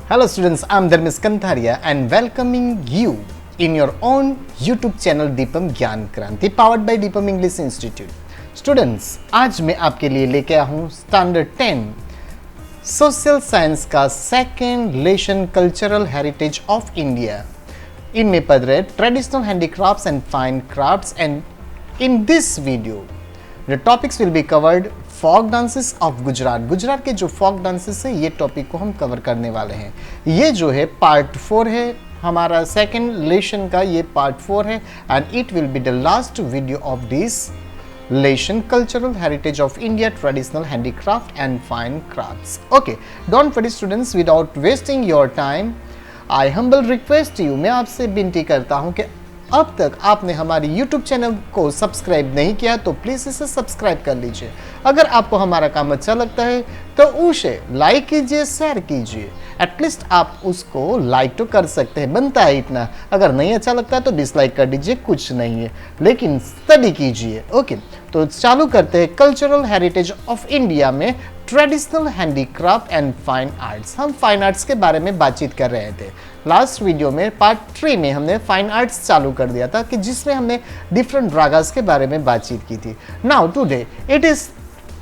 Hello students, I'm Dharmesh Kantharia and welcoming you in your own YouTube channel Deepam Gyan Kranti powered by Deepam English Institute. Students, आज मैं आपके लिए लेके आया हूँ standard 10 social science का second lesson cultural heritage of India. इनमें पढ़ रहे traditional handicrafts and fine crafts and in this video the topics will be covered folk dances of Gujarat. Gujarat के जो फॉक डांसेस है ये टॉपिक को हम कवर करने वाले हैं. ये जो है पार्ट 4 है हमारा सेकेंड लेसन का, ये पार्ट 4 है and it will be the last video of this lesson cultural heritage of India traditional handicraft and fine crafts. Okay, don't worry students, without wasting your time I humble request you, मैं आपसे विनती करता हूँ कि अब तक आपने हमारी YouTube चैनल को सब्सक्राइब नहीं किया तो प्लीज़ इसे सब्सक्राइब कर लीजिए. अगर आपको हमारा काम अच्छा लगता है तो उसे लाइक कीजिए, शेयर कीजिए. एटलीस्ट आप उसको लाइक तो कर सकते हैं, बनता है इतना. अगर नहीं अच्छा लगता है तो डिसलाइक कर दीजिए, कुछ नहीं है, लेकिन स्टडी कीजिए. ओके, तो चालू करते हैं कल्चरल हेरिटेज ऑफ इंडिया में traditional handicraft and fine arts. हम फाइन आर्ट्स के बारे में बातचीत कर रहे थे. लास्ट वीडियो में पार्ट 3 में हमने फाइन आर्ट्स चालू कर दिया था कि जिसमें हमने डिफरेंट रागास के बारे में बातचीत की थी. Now today it is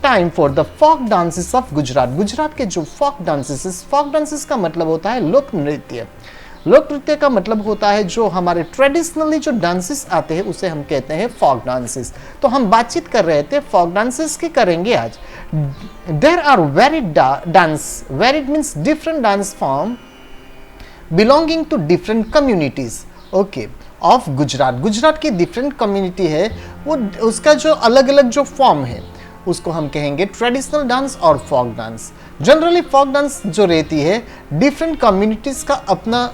time for the folk dances of Gujarat. Gujarat के जो फोक डांसेस का मतलब होता है लोक नृत्य. लोक नृत्य का मतलब होता है जो हमारे ट्रेडिशनली जो डांसेस आते हैं उसे हम कहते हैं फोक डांसेस. तो हम बातचीत कर रहे थे फोक डांसेस की करेंगे आज. There are varied means different dance form belonging to different communities. Okay, of Gujarat. Gujarat की डिफरेंट कम्युनिटी है, वो उसका जो अलग अलग जो फॉर्म है उसको हम कहेंगे ट्रेडिशनल डांस और folk dance. Generally folk dance जो रहती है डिफरेंट कम्युनिटीज का अपना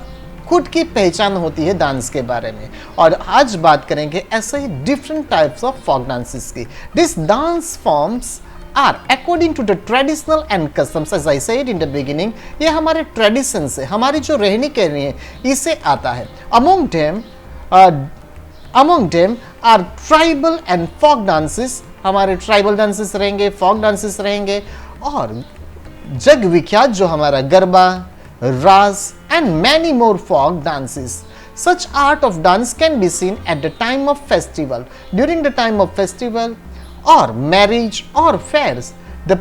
खुद की पहचान होती है डांस के बारे में, और आज बात करेंगे ऐसे ही different types of folk dances की. This dance forms are according to the traditional and customs. As I said in the beginning, ये हमारे ट्रेडिशन से, हमारी जो रहनी कहनी है इससे आता है. Among them are tribal and folk dances. हमारे ट्राइबल डांसेस रहेंगे, फोक डांसेस रहेंगे, और जग विख्यात जो हमारा garba, raas and many more folk dances. Such art of dance can be seen at the time of festival. During the time of festival or marriage or fairs, the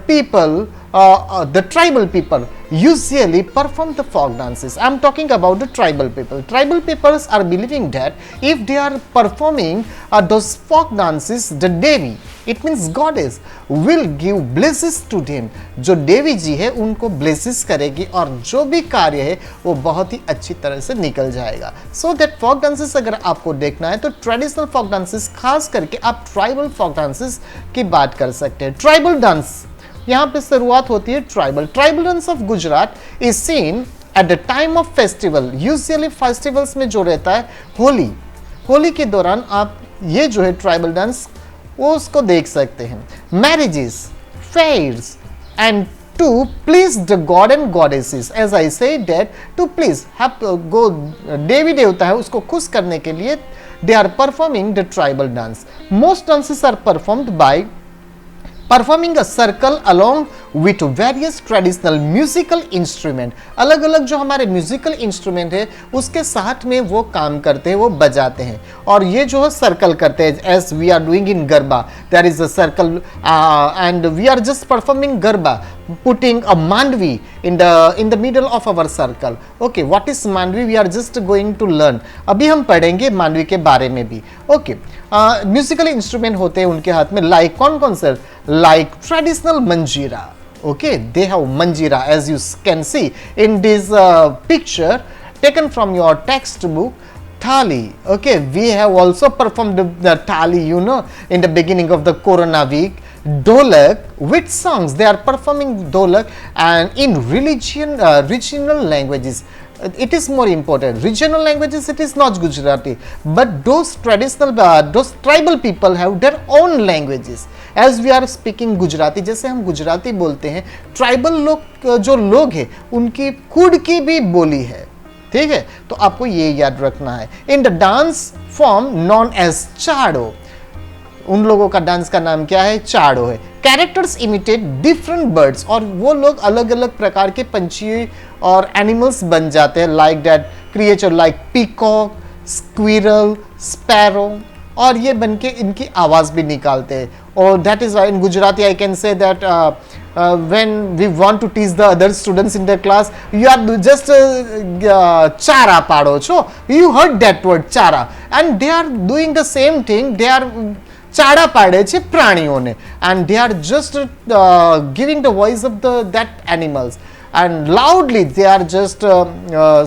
tribal people usually perform the folk dances. I am talking about the tribal people. Tribal peoples are believing that if they are performing those folk dances, the Devi, it means goddess, will give blessings to them. जो देवी जी है उनको blesses करेगी और जो भी कार्य है वो बहुत ही अच्छी तरह से निकल जाएगा. So that folk dances अगर आपको देखना है तो traditional folk dances, खास करके आप tribal folk dances की बात कर सकते हैं. Tribal dance, यहाँ पे शुरुआत होती है tribal. Tribal dance of Gujarat is seen at the time of festival. Usually festivals में जो रहता है होली के दौरान आप ये जो है ट्राइबल डांस वो उसको देख सकते हैं. Marriages, fairs and to please the god and goddesses. As I said that to please go, देवी देवता है उसको खुश करने के लिए they are performing the tribal dance. Most dances are performed by performing a circle along with various traditional musical instrument. अलग अलग जो हमारे म्यूजिकल इंस्ट्रूमेंट है उसके साथ में वो काम करते हैं, वो बजाते हैं, और ये जो है सर्कल करते हैं. As we are doing in garba, there is a circle and we are just performing garba, putting a mandvi in the middle of our circle. Okay, what is mandvi? We are just going to learn. अभी हम पढ़ेंगे मांडवी के बारे में भी. Okay, musical instrument होते हैं उनके हाथ में, लाइक कौन सर? लाइक ट्रेडिशनल मंजीरा. Okay, they have manjira as you can see in this picture taken from your textbook. Thali. Okay, we have also performed the thali, you know, in the beginning of the Corona week. Dholak, with songs they are performing dholak and in regional languages. It is more important. Regional languages, it is not Gujarati, but those those tribal people have their own languages. As we are speaking Gujarati, जैसे हम गुजराती बोलते हैं, tribal जो लोग हैं उनकी खुद की भी बोली है. ठीक है, तो आपको ये याद रखना है. In the dance form known as Chado, उन लोगों का डांस का नाम क्या है? चाड़ो है। कैरेक्टर्स इमिटेट डिफरेंट बर्ड्स, और वो लोग अलग अलग प्रकार के पंछी और एनिमल्स बन जाते हैं, like that creature like peacock, squirrel, sparrow, और ये बनके इनकी आवाज भी निकालते हैं। और that is why in Gujarati I can say that when we want to teach the other students in the class, you are just chara pado cho, you heard that word chara, and they are doing the same thing, they are ચાડા પાડે છે પ્રાણીઓને, and they are just giving the voice of that animals, and loudly they are just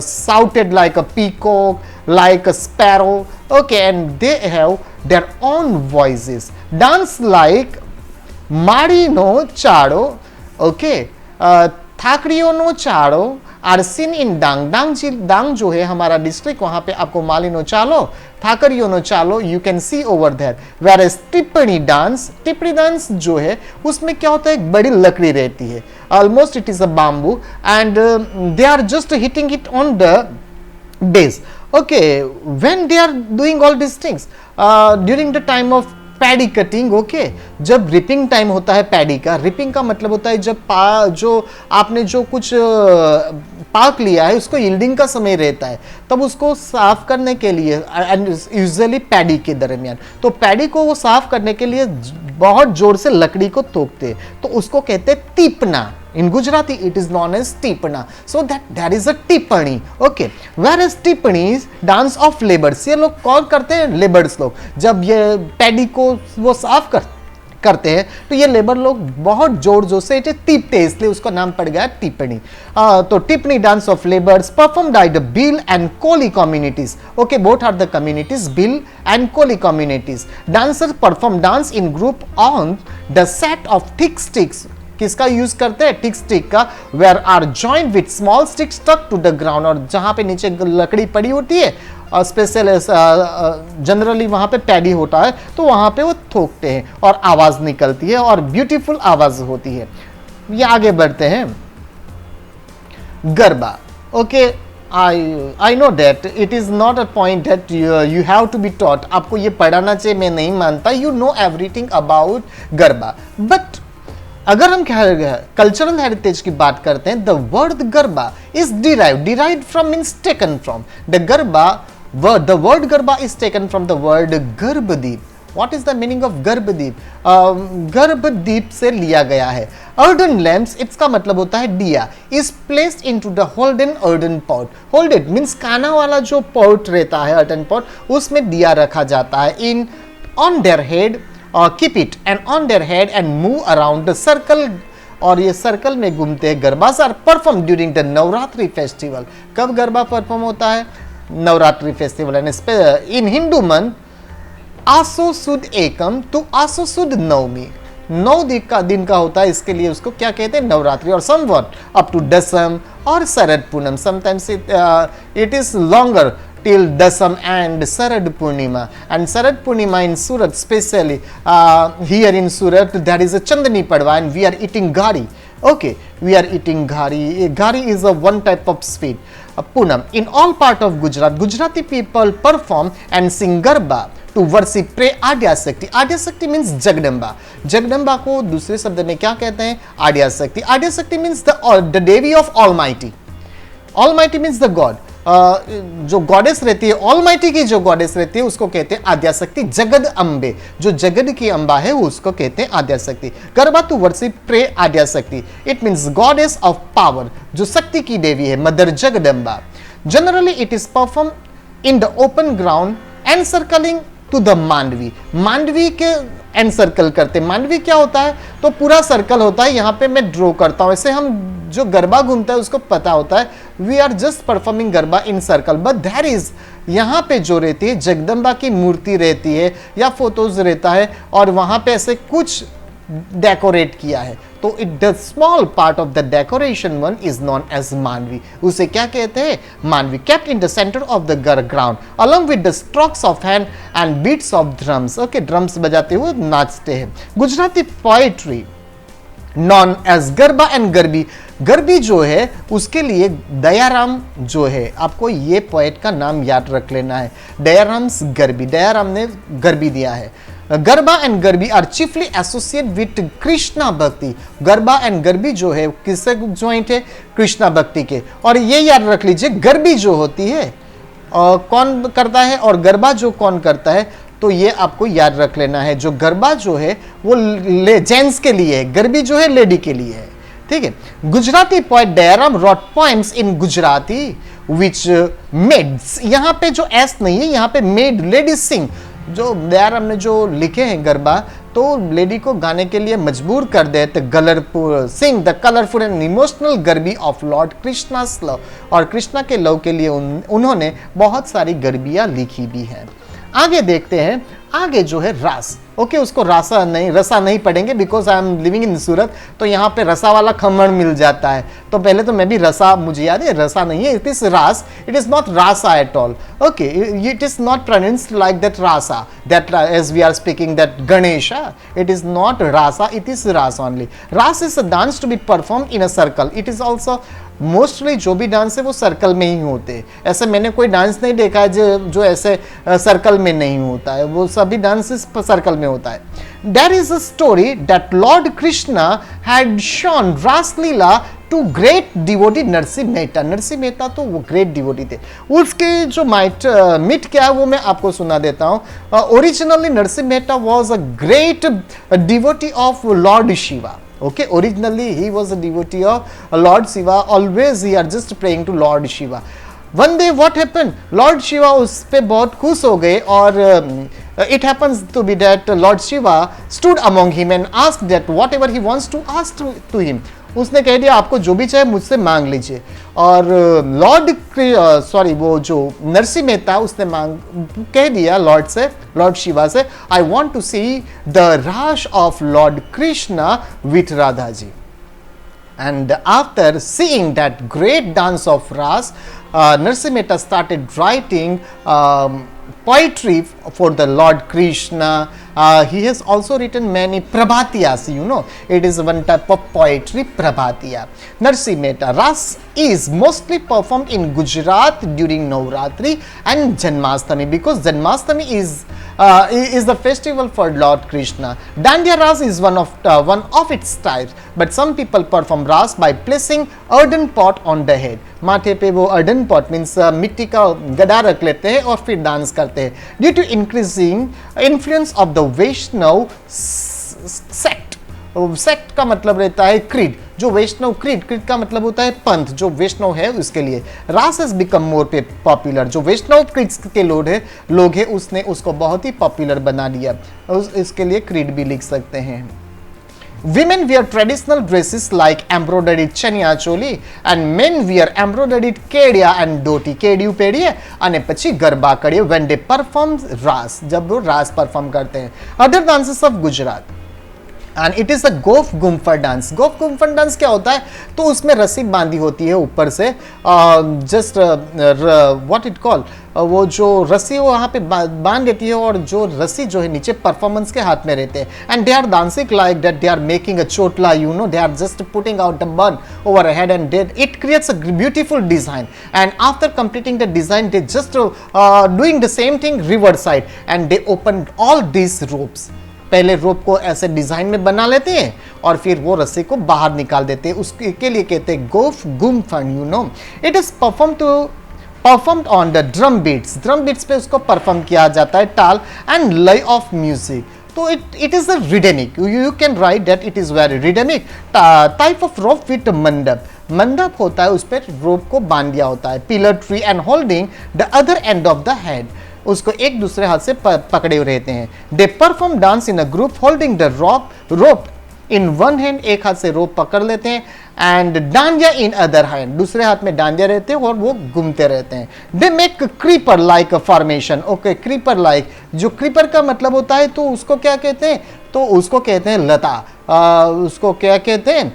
shouted like a peacock, like a sparrow, okay, and they have their own voices. Dance like માળીનો Chado, okay, थाकड़ियोनो Chado are seen in Dang. Dang जो है हमारा district, वहां पे आपको मालिनो चालो, थाकड़ियोनो चालो you can see over there. Whereas Tippani dance जो है उसमें क्या होता है, एक बड़ी लकड़ी रहती है, almost it is a bamboo, and they are just hitting it on the base, okay, when they are doing all this things during the time of paddy cutting, okay, जब रिपिंग टाइम होता है paddy का। Ripping का मतलब होता है जब जो आपने जो कुछ पाक लिया है उसको यील्डिंग का समय रहता है, तब उसको साफ करने के लिए, यूजुअली पैडी के दरमियान, तो पैडी को वो साफ करने के लिए बहुत जोर से लकड़ी को ठोकते हैं, तो उसको कहते हैं टीपना। In Gujarati it is known as टीपना, so that is a टिप्पणी, okay. Whereas टिप्पणी डांस ऑफ लेबर्स, ये लोग कौन करते हैं? लेबर्स लोग। जब ये पैडी को वो साफ करते हैं तो ये लेबर लोग बहुत जोर से इसे टीपते हैं, इसलिए उसका नाम पड़ गया टिप्पणी। तो Tippani dance of labours performed by the Bhil and Koli communities, okay, both are the communities, Bhil and Koli communities. Dancer perform dance in group on the set of thick sticks. किसका यूज करते हैं? टिक स्टिक का। Where are joint with small stick stuck to the ground, और जहां पे नीचे लकड़ी पड़ी होती है और स्पेशल जनरली वहां पे पैडी होता है, तो वहां पे वो ठोकते हैं और आवाज निकलती है और ब्यूटीफुल आवाज होती है। ये आगे बढ़ते हैं। Garba, okay, I know that it is not a point that you have to be taught, आपको ये पढ़ाना चाहिए, मैं नहीं मानता, you know everything about garba, but अगर हम कल्चरल हेरिटेज की बात करते हैं, the word Garba is derived from means taken from the Garba word, the word Garba is taken from the word Garbhdeep. What is the meaning of Garbhdeep? Garbhdeep से लिया गया है। अर्डन लैम्प्स, इसका मतलब होता है दिया, is placed into the holed earthen pot. Holed means काना वाला जो पॉट रहता है, अर्डन पॉट, उसमें दिया रखा जाता है। In on their head, keep it and on their head and move around the circle, और ये सर्कल में घूमते हैं। Garbas are perform during the Navratri festival. कब गरबा परफॉर्म होता है? Navratri festival. And in Hindu month Aso Sud Ekam to आसो सुद नवमी, 9 दिन का होता है, इसके लिए उसको क्या कहते हैं? नवरात्रि। और समवट अप टू दसम और Sharad Poonam, sometimes it is longer till Dasam and Sarad Purnima. And Sarad Purnima in Surat, especially here in Surat, there is a Chandani Padwa and we are eating ghari. Okay, we are eating ghari. Ghari is a one type of sweet. Poonam. In all part of Gujarat, Gujarati people perform and sing Garba to worship, pray Adya Shakti. Adya Shakti means Jagdamba. Jagdamba को दूसरे शब्द में क्या कहते हैं? Adya Shakti. Adya Shakti means the Devi of Almighty. Almighty means the God. जो goddess रहती है, ऑलमाइटी की जो गॉडेस रहती है, उसको कहते हैं आद्याशक्ति। जगद अम्बे, जो जगद की अंबा है, वो उसको कहते हैं Adyashakti. Garba to worship, pray Adyashakti, it means goddess of power, जो शक्ति की देवी है, mother Jagdamba. Generally it is perform in the open ground and circling to the Mandvi. Mandvi के एनसर्कल करते। मांडवी क्या होता है? तो पूरा सर्कल होता है। यहाँ पे मैं ड्रॉ करता हूँ, ऐसे हम जो गरबा घूमता है उसको पता होता है, we are just performing garba in circle, but there is, यहाँ पे जो रहती है जगदम्बा की मूर्ति रहती है या फोटोज रहता है, और वहां पे ऐसे कुछ डेकोरेट किया है, तो it the small part of the decoration one is known as mandvi. उसे क्या कहते हैं? Mandvi. Kept in the centre of the ground along with the strokes of hand and beats of drums. Okay, drums बजाते हुए नाचते हैं। Gujarati poetry known as garba and garbi. Garbi जो है उसके लिए दयाराम जो है, आपको ये पोएट का नाम याद रख लेना है, दयाराम गरबी। दयाराम ने गरबी दिया है। Garba and Garbi are chiefly associate with Krishna bhakti. Garba and garbi जो है किससे ज्वाइंट है? कृष्णा भक्ति के। और ये याद रख लीजिए, गरबी जो होती है कौन करता है और गरबा जो कौन करता है, तो ये आपको याद रख लेना है। जो गरबा जो है वो जेंट्स के लिए है, गरबी जो है लेडी के लिए है, ठीक है। Gujarati poet Dayaram wrote poems in Gujarati which made, यहाँ पे जो एस नहीं है, यहाँ पे मेड लेडी सिंग। जो दयाराम ने जो लिखे हैं गरबा, तो लेडी को गाने के लिए मजबूर कर दे। Sing the colourful and emotional Garbi of lord Krishna's love, और कृष्णा के लव के लिए उन्होंने बहुत सारी गरबियां लिखी भी हैं। आगे देखते हैं, आगे जो है रास, ओके उसको रसा नहीं पढ़ेंगे because I am living in Surat, तो यहाँ पे रसा वाला खमण मिल जाता है। तो पहले तो मैं भी रसा, मुझे याद है रसा नहीं है, it is Ras, it is not Rasa at all, okay it is not pronounced like that Rasa, that as we are speaking that Ganesh, it is not Rasa, it is Ras only. Ras is a dance to be perform in a circle, it is also mostly जो भी dance है वो circle में ही होते। ऐसे मैंने कोई dance नहीं देखा है जो ऐसे सर्कल में नहीं होता है, वो सभी डांसेस सर्कल में होता है। There is a story that Lord Krishna had shown raslila to great devotee Narsinh Mehta. Narsinh Mehta तो वो ग्रेट डिवोटी थे, उसके जो मिट क्या है वो मैं आपको सुना देता हूँ। Originally Narsinh Mehta was a great devotee of Lord Shiva. Okay, originally he was a devotee of Lord Shiva. Always he are just praying to Lord Shiva. One day what happened? Lord Shiva उस पे बहुत खुश हो गए और it happens to be that Lord Shiva stood among him and asked that whatever he wants to ask to him. उसने कह दिया आपको जो भी चाहे मुझसे मांग लीजिए। और वो जो नरसिंह मेहता उसने कह दिया लॉर्ड से, लॉर्ड शिवा से, I want to see the Ras of lord Krishna with Radha ji. And after seeing that great dance of Ras, Narasimha Mehta started writing poetry for the Lord Krishna. He has also written many prabhatiyas, you know, it is one type of poetry, prabhatiya. Narasimha Mehta. Ras is mostly performed in Gujarat during Navratri and Janmashtami, because Janmashtami is the festival for Lord Krishna. Dandiya Ras is one of its types, but some people perform Ras by placing earthen pot on the head. माथे पे वो earthen pot means मिट्टी का गड्ढा रख लेते हैं और फिर डांस करते हैं। Due to increasing influence of the Vaishnav sect, sect का मतलब रहता है क्रीड, जो वैष्णव क्रीड का मतलब होता है पंथ, जो वैष्णव है उसके लिए रास हैज बिकम मोर पॉपुलर। जो वैष्णव क्रीड के लोग हैं उसने उसको बहुत ही पॉपुलर बना दिया, इसके लिए क्रीड भी लिख सकते हैं। Women wear traditional dresses like embroidered chaniya choli and men wear embroidered kedia and dhoti. केडियू पेड़िए અને પછી ગરબા કરીએ when they perform रास, जब वो रास परफॉर्म करते हैं। Other dances of Gujarat and it is a गोफ गुम्फर डांस। गोफ गुम्फर डांस क्या होता है? तो उसमें रस्सी बांधी होती है ऊपर से, जस्ट व्हाट इट कॉल, वो जो रस्सी वहाँ पे बांध देती है और जो रस्सी जो है नीचे परफॉर्मेंस के हाथ में रहते हैं। And they are dancing like that, they are making a चोटला, you know, they are just putting out the burn over head and then it creates a beautiful design. And after completing the design they just doing the same thing reverse side and they open all this ropes. पहले rope को ऐसे design में बना लेते हैं और फिर वो रस्सी को बाहर निकाल देते हैं, उसके लिए कहते हैं Gof Gumfan, you know. It is performed on the drum beats पे उसको परफॉर्म किया जाता है, ताल एंड लय ऑफ म्यूजिक। तो it is a rhythmic, you can write that it is very rhythmic type of rope with मंडप होता है, उस पर रोप को बांध दिया होता है। Pillar tree and holding the other end of the head, उसको एक दूसरे हाथ से पकड़े हुए रहते हैं। दे perform dance in a group holding the rope in one hand, एक हाथ से रोप पकड़ लेते हैं, and dandiya in other hand, दूसरे हाथ में डांडिया रहते हैं और वो घूमते रहते हैं। They make creeper like formation, okay creeper like, जो क्रीपर का मतलब होता है तो उसको क्या कहते हैं? तो उसको कहते हैं लता, उसको क्या कहते हैं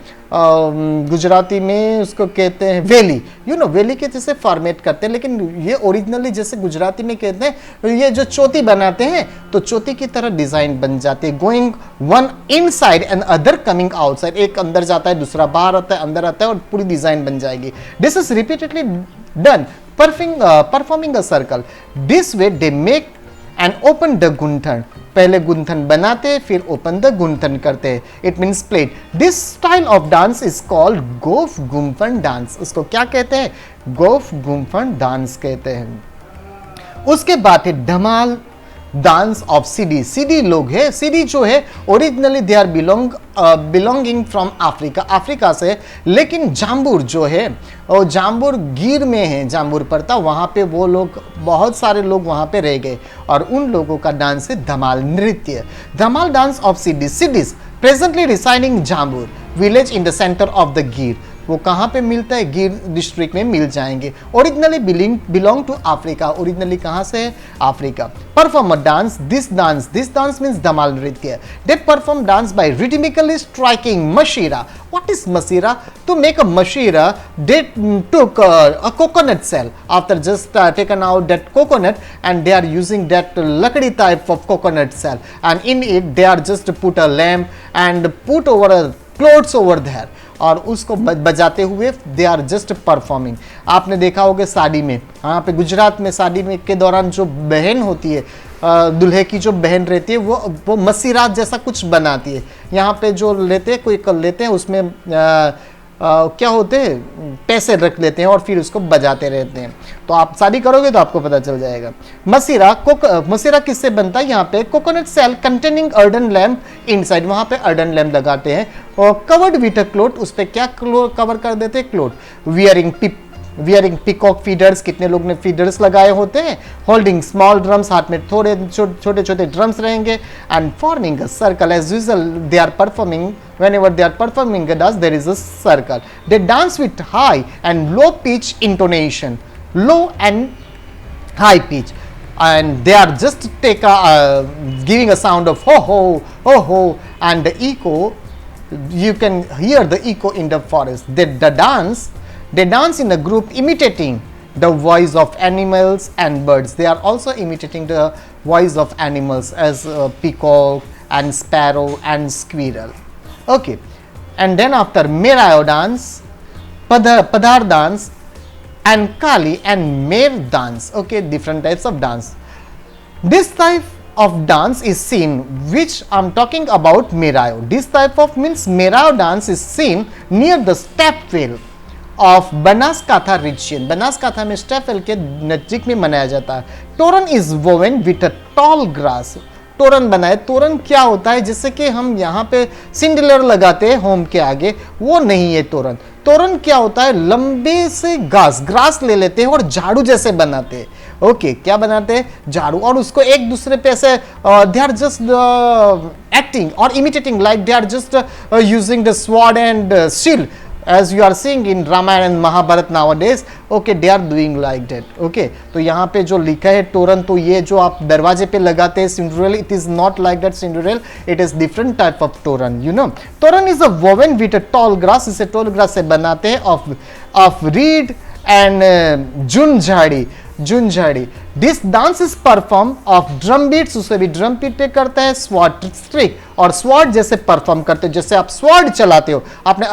गुजराती में? उसको कहते हैं वेली, यू नो, वेली के जैसे फॉर्मेट करते हैं, लेकिन ये ओरिजिनली जैसे गुजराती में कहते हैं, ये जो चोटी बनाते हैं तो चोटी की तरह डिजाइन बन जाती है। Going one inside and other coming outside, एक अंदर जाता है दूसरा बाहर आता है, अंदर आता है और पूरी डिजाइन बन जाएगी। This is repeatedly done performing a circle. This way they make and open the guntan, पहले गुंथन बनाते फिर ओपन द गुंथन करते, it means plate. This style of dance is called गोफ गुम्फन डांस। उसको क्या कहते हैं? गोफ गुम्फन डांस कहते हैं। उसके बाद है धमाल डांस ऑफ सिडी। सिडी लोग है, सिडी जो है originally they are belonging from Africa, Africa से, लेकिन जाम्बूर जो है और जाम्बूर गिर में है, जाम्बूर पड़ता, वहाँ पे वो लोग बहुत सारे लोग वहाँ पे रह गए और उन लोगों का डांस है धमाल नृत्य। Dhamal dance of Siddi. Siddis presently residing Jambur village in the centre of the Gir. वो कहाँ पे मिलता है? गिर डिस्ट्रिक्ट में मिल जाएंगे। Originally belong to Africa, originally कहाँ से है? Africa. Perform dance, this dance means Dhamal नृत्य। They perform dance by rhythmically striking masira. What is masira? To make a mashira, they took a coconut shell. After just taken out that coconut, and they are using that lakdi type of coconut shell, and in it they are just put a lamp and put over a clothes over there. और उसको बजाते हुए दे are just performing. आपने देखा होगा शादी में, यहाँ पे गुजरात में शादी में के दौरान जो बहन होती है, दूल्हे की जो बहन रहती है, वो मसीरात जैसा कुछ बनाती है। यहाँ पे जो लेते हैं, कोई कर लेते हैं, उसमें क्या होते हैं, पैसे रख लेते हैं और फिर उसको बजाते रहते हैं। तो आप शादी करोगे तो आपको पता चल जाएगा। मसीरा किससे बनता है? यहाँ पे coconut shell containing earthen lamp inside, वहाँ पे अर्डन लैम्प लगाते हैं और कवर्ड विथ अ क्लोथ, उस पे क्या कवर कर देते हैं? क्लोथ। वियरिंग पिकॉक फीडर्स, कितने लोग ने फीडर्स लगाए होते हैं? होल्डिंग स्मॉल ड्रम्स, हाथ में थोड़े छोटे छोटे ड्रम्स रहेंगे। And forming a circle as usual they are performing, whenever they are performing a dance there is a circle. They dance with high and low pitch intonation, low and high pitch, and they are just giving a sound of ho ho, and the echo, you can hear the echo in the forest. They dance in a group imitating the voice of animals and birds. They are also imitating the voice of animals as peacock and sparrow and squirrel. Okay, and then after Merayo dance, Padhar dance, and Kali and Mer dance. Okay, different types of dance. This type of dance is seen, which I'm talking about Merayo. This type of means Merayo dance is seen near the stepwell of Banaskatha region. Banaskatha में stepwell के नजदीक में मनाया जाता है। Toran is woven with a tall grass. तोरण बनाए। तोरण क्या होता है? जिससे कि हम यहाँ पे सिंडलर लगाते हैं होम के आगे, वो नहीं है तोरण। तोरण क्या होता है? लंबे से ग्रास ले लेते हैं और झाड़ू जैसे बनाते हैं। ओके, क्या बनाते हैं? झाड़ू, और उसको एक दूसरे पे से दे आर जस्ट एक्टिंग और imitating, like they are just using the sword and shield, as you are seeing in Ramayana and Mahabharata nowadays. Okay, they are doing like that. Okay, तो यहाँ पे जो लिखा है तोरण, तो ये जो आप दरवाजे पे लगाते हैं सिंडुरेल, it is not like that सिंडुरेल, it is different type of तोरण, you know. तोरण is a woven with a tall grass, इसे tall grass से बनाते हैं of reed and junjhadi. This dance is perform of drum beats, उसे भी drum beat पे करता है, स्वॉर्ड स्ट्रिक और स्वॉर्ड जैसे परफॉर्म करते हैं, जैसे आप स्वॉर्ड चलाते हो। आपने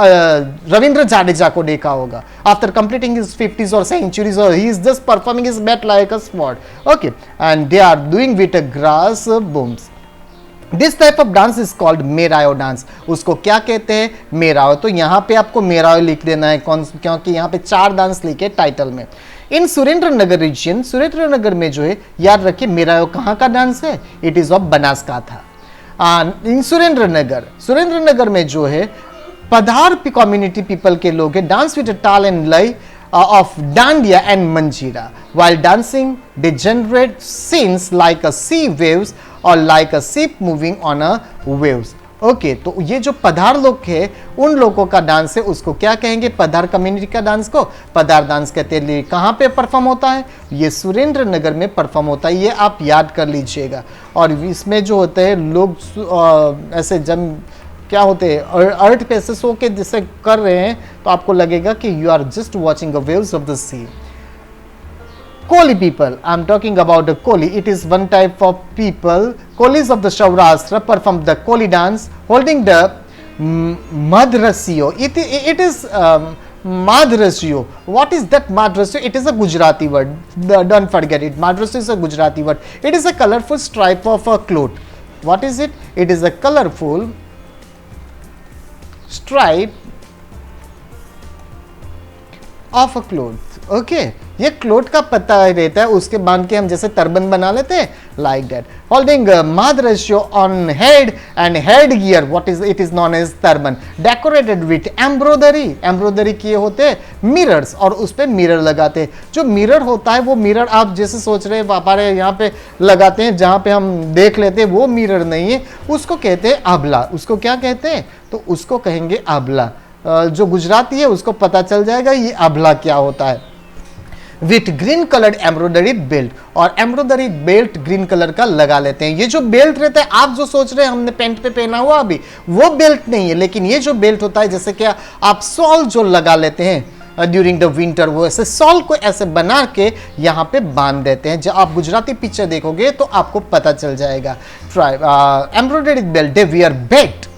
रविंद्र जाडेजा को देखा होगा, आफ्टर कंप्लीटिंग हिज 50s और सेंचुरीज, और he is just performing his bat like a sword. Okay, and they are doing with a grass brooms. This type of dance is called Merayo dance. उसको क्या कहते हैं? मेरायो। तो यहाँ पे आपको मेरायो लिख देना है, क्योंकि यहाँ पे 4 डांस लिखे टाइटल में। इन सुरेंद्र नगर रीजन, सुरेंद्र नगर में जो है, याद रखिए मेरायो कहाँ का डांस है? It is of Banaskantha. In Surendranagar में जो है पधार कम्युनिटी पीपल के लोग है, डांस विद ताल एंड लय of dandiya and manjira. While dancing, they generate scenes like a sea waves or like a ship moving on a waves. Okay, तो ये जो पधार लोग है, उन लोगों का डांस है, उसको क्या कहेंगे? पधार कम्युनिटी का डांस को पधार डांस कहते हैं। कहाँ पे परफॉर्म होता है? ये सुरेंद्र नगर में परफॉर्म होता है, ये आप याद कर लीजिएगा। और इसमें जो होते हैं लोग ऐसे जब क्या होते हैं, अर्थ पे से सो के जिसे कर रहे हैं, तो आपको लगेगा कि you are just watching the waves of the sea. Koli people, I am talking about the Koli. It is one type of people. Kolis of the Saurashtra perform the Koli dance holding the Madrasio. It is Madrasio. What is that Madrasio? It is a Gujarati word. Don't forget it. Madrasio is a Gujarati word. It is a colorful stripe of a cloth. What is it? It is a colorful stripe of a cloth. Okay ये cloth का पत्ता रहता है, उसके बांध के हम जैसे टर्बन बना लेते हैं, like that. Holding mud ratio on head and head gear, what is it is known as turban, decorated with embroidery. Embroidery किए होते हैं मिरर्स, और उस पे मिरर लगाते हैं. जो मिरर होता है वो मिरर आप जैसे सोच रहे हैं हमारे यहाँ पे लगाते हैं जहाँ पे हम देख लेते हैं, वो मिरर नहीं है, उसको कहते हैं आबला. उसको क्या कहते हैं? तो उसको कहेंगे आबला. जो गुजराती है उसको पता चल जाएगा ये आबला क्या होता है. With green coloured embroidery belt, और एम्ब्रॉयडरी बेल्ट ग्रीन कलर का लगा लेते हैं. ये जो बेल्ट रहता है आप जो सोच रहे हैं हमने पेंट पे पहना हुआ अभी, वो बेल्ट नहीं है, लेकिन ये जो बेल्ट होता है जैसे कि आप सॉल जो लगा लेते हैं ड्यूरिंग द विंटर, वो ऐसे सॉल को ऐसे बना के यहाँ पे बांध देते हैं. जब आप गुजराती पिक्चर देखोगे तो आपको पता चल जाएगा. Embroidery belt they wear belt,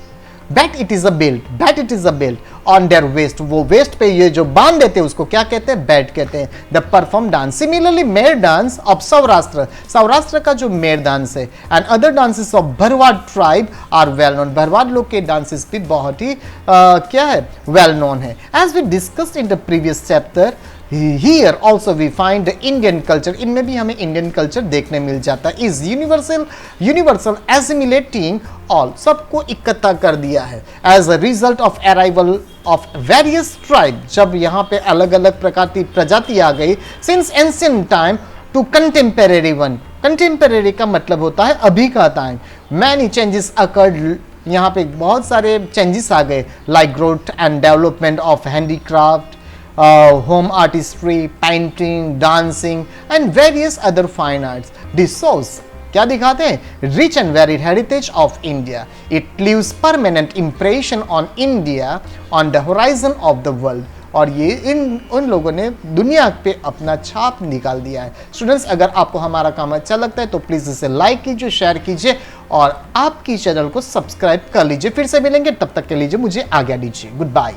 but it is a belt, but it is a belt on their waist. वो वेस्ट पे ये जो बांध देते हैं उसको क्या कहते हैं? बैट कहते हैं. They perform dance, similarly Mer dance of Saurashtra, Saurashtra का जो मेर डांस है, and other dances of Bharwad tribe are well known. Bharwad लोग के डांसेस भी बहुत ही क्या है, वेल नोन है. As we discussed in the previous chapter, Here also we find the Indian culture. इनमें भी हमें इंडियन कल्चर देखने मिल जाता है. Is universal assimilating all, सबको इकट्ठा कर दिया है. As a result of arrival of various tribes, जब यहाँ पे अलग अलग प्रकार की प्रजाति आ गई, since ancient time to contemporary one. Contemporary का मतलब होता है अभी का टाइम. Many changes occurred, यहाँ पे बहुत सारे चेंजेस आ गए, like growth and development of handicraft, home artistry, painting, dancing and various other fine arts. This shows क्या दिखाते हैं? Rich and varied heritage of India. It leaves permanent impression on India on the horizon of the world. और ये उन लोगों ने दुनिया पे अपना छाप निकाल दिया है. स्टूडेंट्स, अगर आपको हमारा काम अच्छा लगता है तो प्लीज इसे लाइक कीजिए, शेयर कीजिए और आपकी चैनल को सब्सक्राइब कर लीजिए. फिर से मिलेंगे, तब तक के लीजिए मुझे आज्ञा दीजिए. Good bye.